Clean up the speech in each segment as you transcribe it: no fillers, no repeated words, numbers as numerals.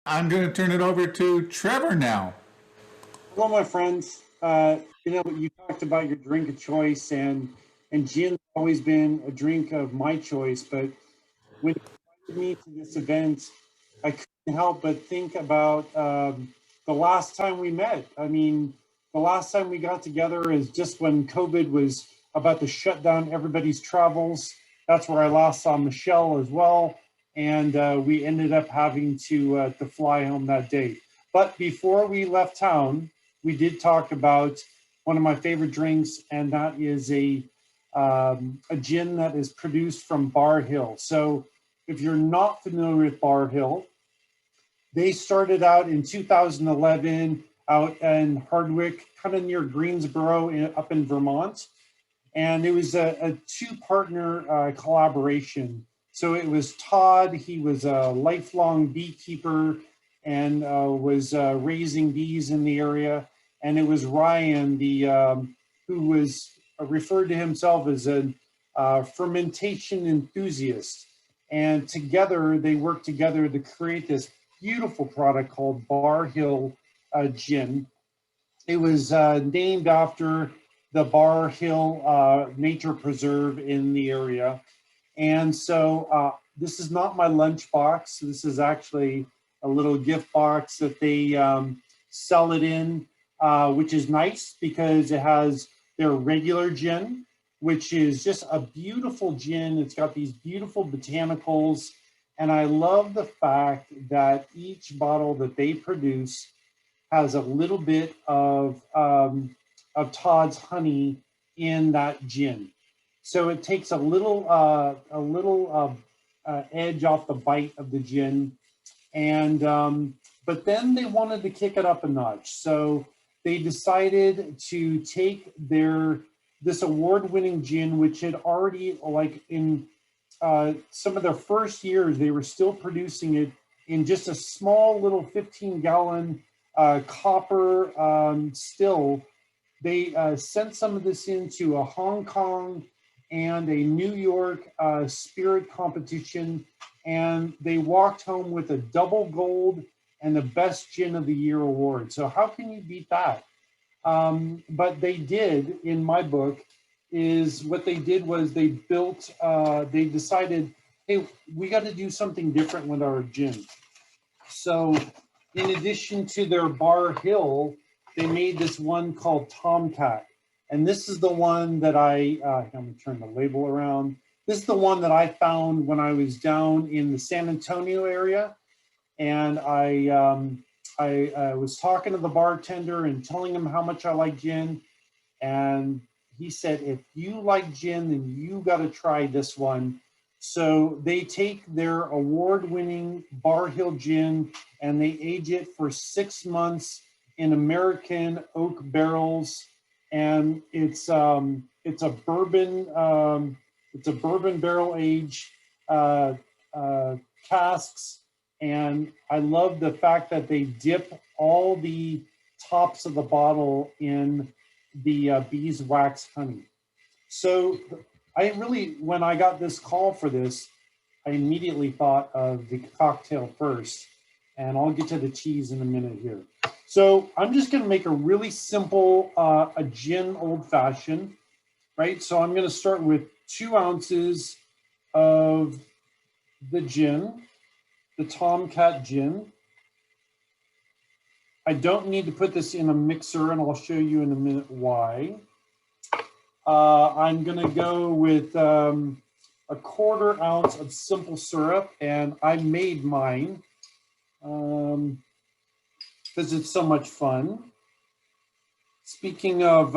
I'm going to turn it over to Trevor now. Hello, my friends. You talked about your drink of choice, and gin's always been a drink of my choice. But when you invited me to this event, I couldn't help but think about the last time we met. I mean, the last time we got together is just when COVID was about to shut down everybody's travels. That's where I last saw Michele as well, and we ended up having to fly home that day. But before we left town, we did talk about one of my favorite drinks, and that is a gin that is produced from Barr Hill. So if you're not familiar with Barr Hill, they started out in 2011 out in Hardwick, kind of near Greensboro up in Vermont. And it was a two-partner collaboration. So it was Todd, he was a lifelong beekeeper and was raising bees in the area. And it was Ryan, who was referred to himself as a fermentation enthusiast. And together, they worked together to create this beautiful product called Barr Hill Gin. It was named after the Barr Hill Nature Preserve in the area. And so this is not my lunch box. This is actually a little gift box that they sell it in, which is nice because it has their regular gin, which is just a beautiful gin. It's got these beautiful botanicals. And I love the fact that each bottle that they produce has a little bit of Todd's honey in that gin. So it takes a little edge off the bite of the gin. And but then they wanted to kick it up a notch. So they decided to take this award-winning gin, which had already, like in some of their first years, they were still producing it in just a small little 15-gallon copper still. They sent some of this into a Hong Kong and a New York spirit competition, and they walked home with a double gold and the best gin of the year award. So how can you beat that? But they did, in my book, is what they did was they decided, hey, we got to do something different with our gin. So in addition to their Barr Hill, they made this one called Tomcat. And this is the one that I'm going to turn the label around. This is the one that I found when I was down in the San Antonio area. And I was talking to the bartender and telling him how much I like gin. And he said, if you like gin, then you got to try this one. So they take their award-winning Barr Hill gin and they age it for 6 months in American oak barrels, and it's a bourbon barrel age casks. And I love the fact that they dip all the tops of the bottle in the beeswax honey. So when I got this call for this, I immediately thought of the cocktail first, and I'll get to the cheese in a minute here. So I'm just going to make a really simple a gin old fashioned, right? So I'm going to start with 2 ounces of the gin, the Tomcat gin. I don't need to put this in a mixer, and I'll show you in a minute why. I'm going to go with a 1/4 ounce of simple syrup, and I made mine because it's so much fun. Speaking of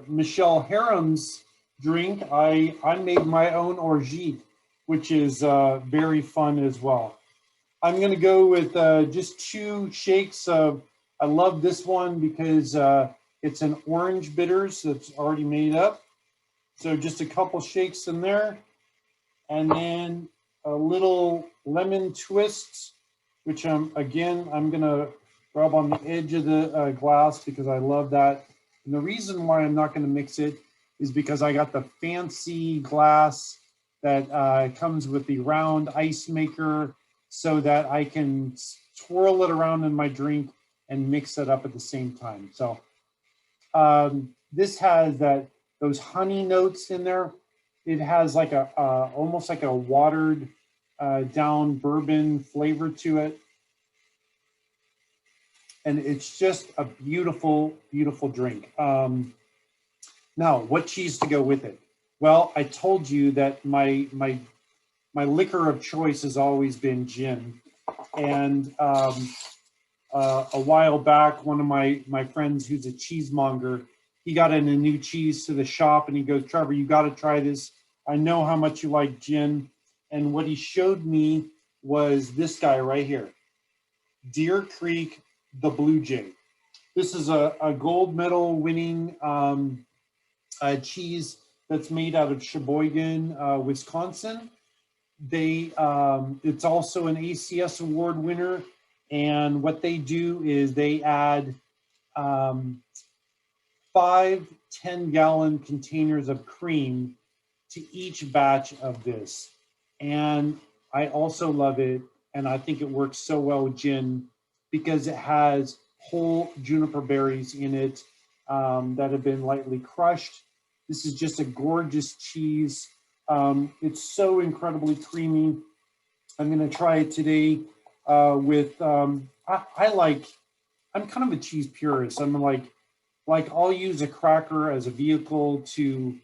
Michele Haram's drink, I made my own orgeat, which is very fun as well. I'm going to go with just 2 shakes of, I love this one because it's an orange bitters that's already made up. So just a couple shakes in there. And then a little lemon twist, which I'm going to rub on the edge of the glass because I love that. And the reason why I'm not going to mix it is because I got the fancy glass that comes with the round ice maker so that I can twirl it around in my drink, and mix it up at the same time. So this has those honey notes in there. It has like almost like a watered down bourbon flavor to it. And it's just a beautiful, beautiful drink. Now, what cheese to go with it? Well, I told you that my liquor of choice has always been gin. And a while back, one of my friends who's a cheesemonger, he got in a new cheese to the shop and he goes, Trevor, you got to try this. I know how much you like gin. And what he showed me was this guy right here, Deer Creek, the Blue Jay. This is a gold medal winning cheese that's made out of Sheboygan, Wisconsin. It's also an ACS award winner. And what they do is they add 5 10-gallon containers of cream to each batch of this. And I also love it. And I think it works so well with gin because it has whole juniper berries in it that have been lightly crushed. This is just a gorgeous cheese. It's so incredibly creamy. I'm going to try it today with, I'm kind of a cheese purist. I'm like I'll use a cracker as a vehicle to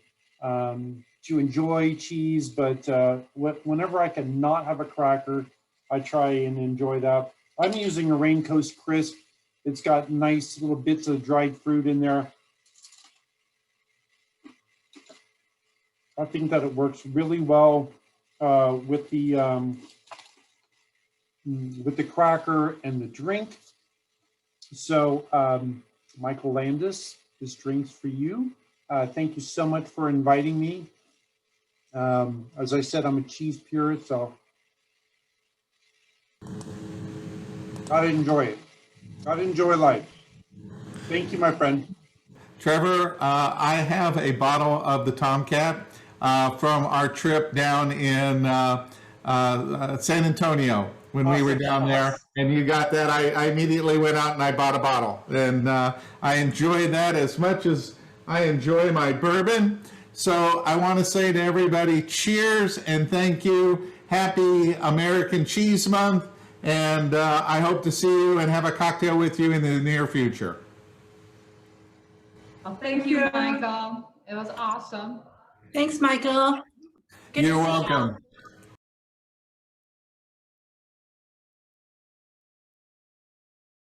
enjoy cheese, but whenever I can not have a cracker, I try and enjoy that. I'm using a Rain Coast Crisp. It's got nice little bits of dried fruit in there. I think that it works really well with the cracker and the drink. So, Michael Landis, this drink's for you. Thank you so much for inviting me. As I said, I'm a cheese purist, so gotta enjoy it. Gotta enjoy life. Thank you, my friend. Trevor, I have a bottle of the Tomcat from our trip down in San Antonio when we were down there, and you got that. I immediately went out and I bought a bottle, and I enjoy that as much as I enjoy my bourbon. So I want to say to everybody, cheers and thank you. Happy American Cheese Month, and I hope to see you and have a cocktail with you in the near future. Well, thank you, Michael. It was awesome. Thanks, Michael. Good You're to see you. welcome.